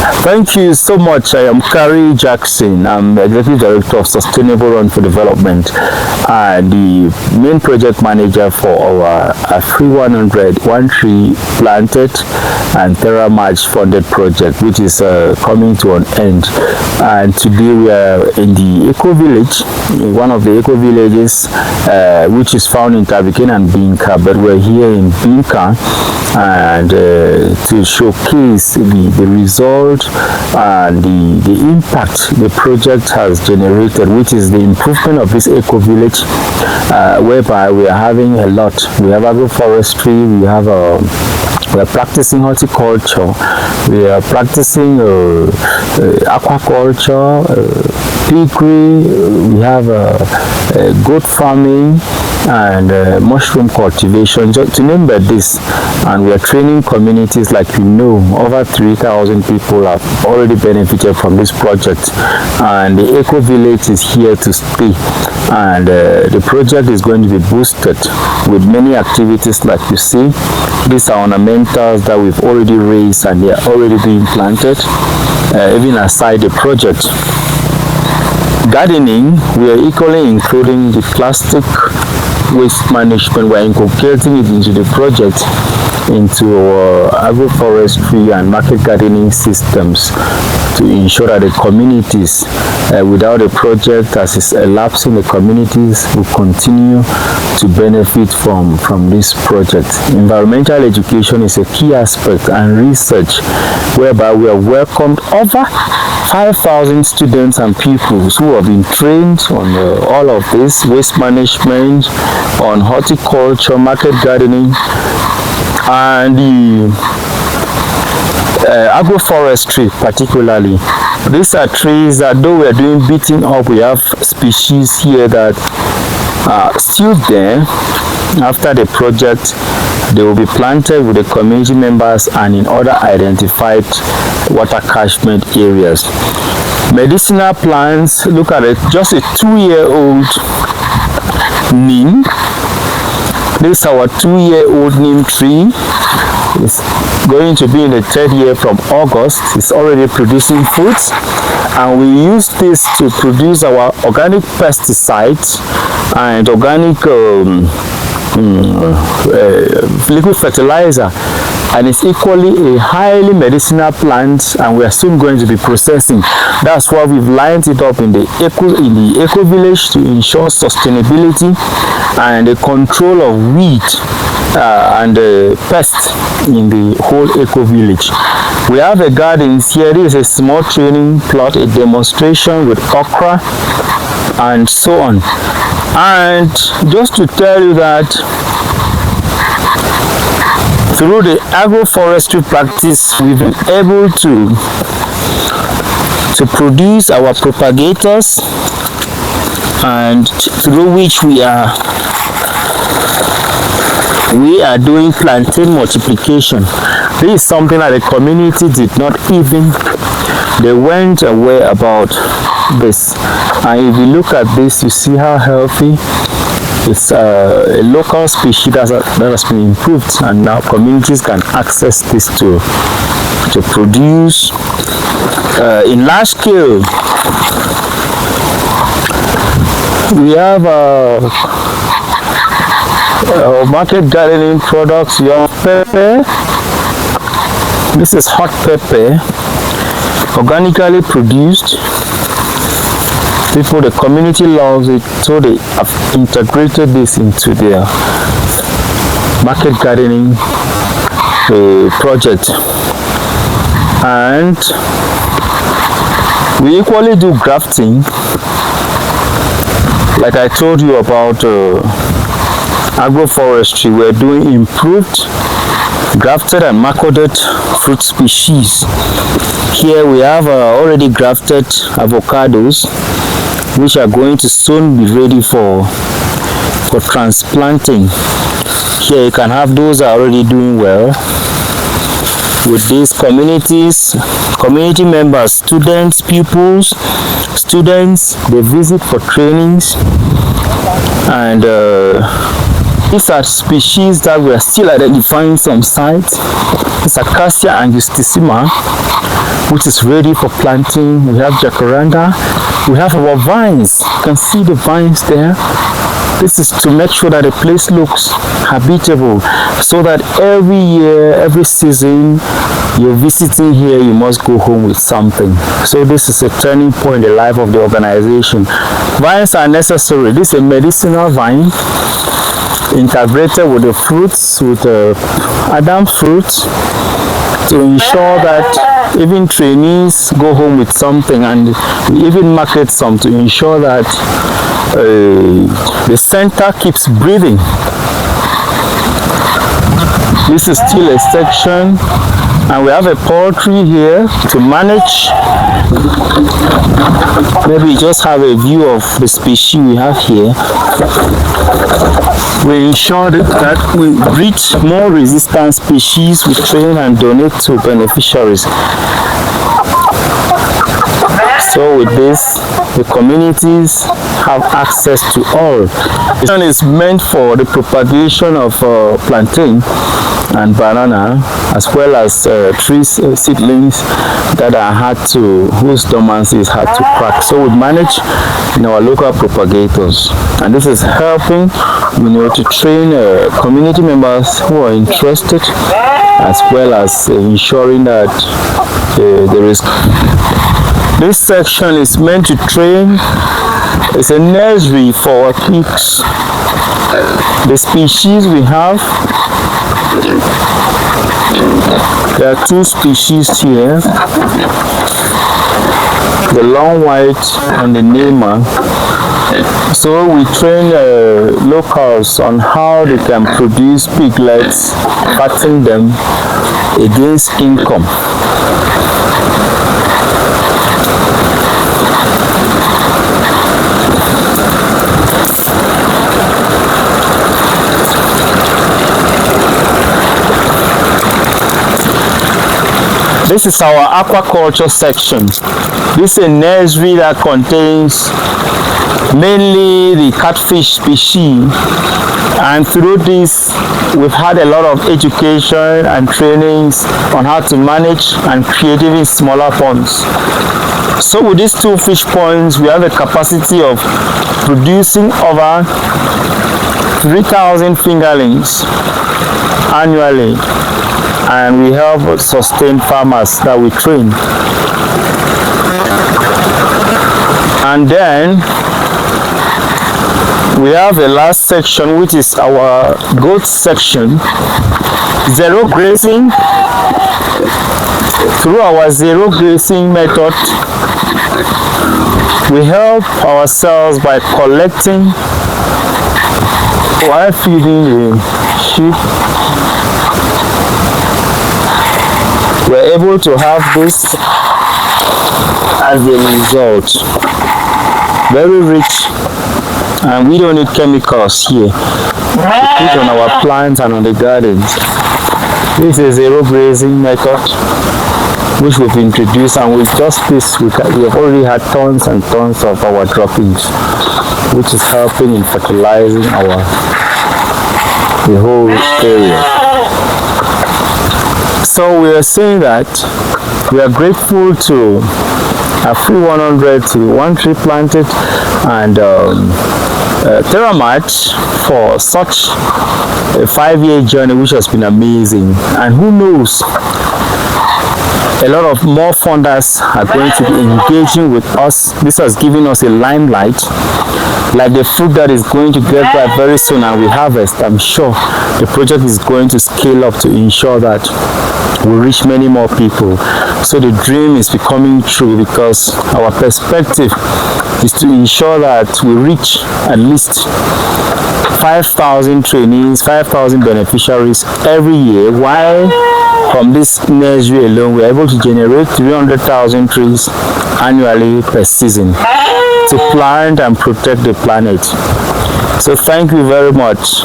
Thank you so much. I am Carrie Jackson. I'm Executive Director of Sustainable Run for Development and the main project manager for our AFR100 One Tree Planted and Terra March funded project, which is coming to an end. And today we are in the Eco Village, one of the Eco Villages, which is found in Tabikene and Binka, but we're here in Binka and to showcase the result and the impact the project has generated, which is the improvement of this eco village, whereby we are having a lot. We have agroforestry, we are practicing horticulture, we are practicing aquaculture, piggery, we have goat farming and mushroom cultivation, just to name but this. And we are training communities, like over 3,000 people have already benefited from this project, and the eco village is here to stay. And the project is going to be boosted with many activities. Like you see, these are ornamentals that we've already raised and they are already being planted, even aside the project. Gardening, we are equally including the plastic waste management. We're inculcating it into the project, into our agroforestry and market gardening systems, to ensure that the communities, without a project as is elapsing, the communities will continue to benefit from this project. Environmental education is a key aspect, and research, whereby we have welcomed over 5,000 students and pupils who have been trained on all of this: waste management, on horticulture, market gardening, and the agroforestry particularly. These are trees that, though we are doing beating up, we have species here that are still there. After the project, they will be planted with the community members and in other identified water catchment areas. Medicinal plants, look at it, just a 2-year-old neem. This is our 2-year-old neem tree. It's going to be in the 3rd year from August. It's already producing fruits, and we use this to produce our organic pesticides and organic liquid fertilizer, and it's equally a highly medicinal plant, and we are soon going to be processing. That's why we've lined it up in the eco village to ensure sustainability and the control of weed and pests in the whole eco village. We have a garden here. This is a small training plot, a demonstration with okra and so on. And just to tell you that through the agroforestry practice, we've been able to produce our propagators, and through which we are doing plantain multiplication. This is something that the community did not even, they weren't aware about this. And if you look at this, you see how healthy. It's a local species that has been improved, and now communities can access this to produce in large scale. We have market gardening products. You have pepper. This is hot pepper, organically produced. The community loves it, so they have integrated this into their market gardening project. And we equally do grafting, like I told you about agroforestry. We're doing improved grafted and macoded fruit species. Here we have already grafted avocados, which are going to soon be ready for transplanting. Here you can have those that are already doing well. With these community members, students, pupils, they visit for trainings, and These are species that we are still identifying some sites. It's Acacia angustissima, which is ready for planting. We have jacaranda. We have our vines. You can see the vines there. This is to make sure that the place looks habitable, so that every year, every season, you're visiting here, you must go home with something. So this is a turning point in the life of the organization. Vines are necessary. This is a medicinal vine integrated with the fruits, with the Adam fruits, to ensure that even trainees go home with something, and we even market some to ensure that the center keeps breathing. This is still a section, and we have a poultry here to manage. Maybe just have a view of the species we have here. We ensure that we reach more resistant species, we train and donate to beneficiaries. So with this, the communities have access to all. This one is meant for the propagation of plantain and banana, as well as trees, seedlings that are hard to, whose dormancy is hard to crack. So we manage in our local propagators, and this is helping, to train community members who are interested, as well as ensuring that there is. This section is meant to train. It's a nursery for our pigs. The species we have, there are two species here, the long white and the Nema. So we train locals on how they can produce piglets, fatten them against income. This is our aquaculture section. This is a nursery that contains mainly the catfish species, and through this we've had a lot of education and trainings on how to manage and create even smaller ponds. So with these two fish ponds, we have a capacity of producing over 3,000 fingerlings annually, and we have sustained farmers that we train. And then we have the last section, which is our goat section. Zero grazing. Through our zero grazing method, we help ourselves by collecting while feeding the sheep. We're able to have this as a result. Very rich, and we don't need chemicals here. We put on our plants and on the gardens. This is zero grazing method, which we've introduced, and with just this we have already had tons and tons of our droppings, which is helping in fertilizing the whole area. So we are saying that we are grateful to AFR100, to One Tree Planted, and Terra for such a 5-year journey, which has been amazing. And who knows, a lot of more funders are going to be engaging with us. This has given us a limelight, like the fruit that is going to get ripe very soon and we harvest. I'm sure the project is going to scale up to ensure that we reach many more people. So the dream is becoming true, because our perspective is to ensure that we reach at least 5,000 trainees, 5,000 beneficiaries every year, while from this nursery alone we are able to generate 300,000 trees annually per season to plant and protect the planet. So thank you very much.